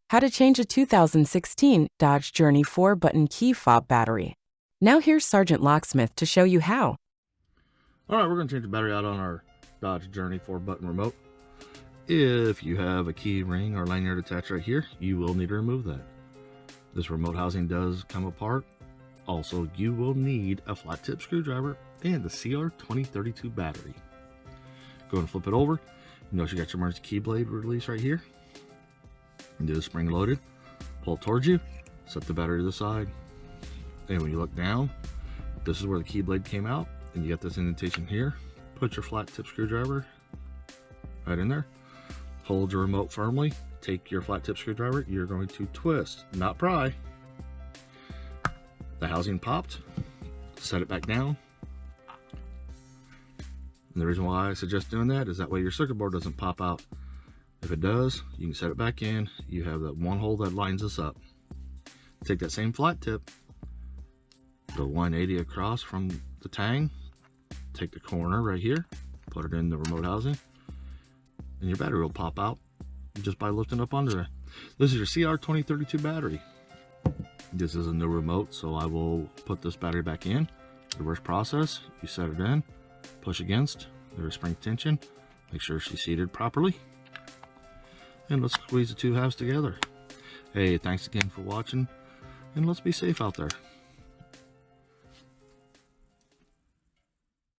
How to change a 2016 Dodge Journey 4-button key fob battery. Now here's Sergeant Locksmith to show you how. Alright, we're going to change the battery out on our Dodge Journey 4-button remote. If you have a key ring or lanyard attached right here, you will need to remove that. This remote housing does come apart. Also, you will need a flat tip screwdriver and the CR2032 battery. Go and flip it over. You notice you got your emergency key blade release right here. And do the spring loaded. Pull it towards you. Set the battery to the side. And when you look down, this is where the key blade came out. And you got this indentation here. Put your flat tip screwdriver right in there. Hold your remote firmly. Take your flat tip screwdriver. You're going to twist, not pry. The housing popped. Set it back down. And the reason why I suggest doing that is that way your circuit board doesn't pop out. If it does, you can set it back in. You have that one hole that lines this up. Take that same flat tip, go 180 across from the tang, take the corner right here, put it in the remote housing, and your battery will pop out just by lifting up under it. This is your CR2032 battery. This is a new remote, so I will put this battery back in. Reverse process, you set it in, push against, there's spring tension, make sure she's seated properly, and let's squeeze the two halves together. Hey, thanks again for watching, and let's be safe out there.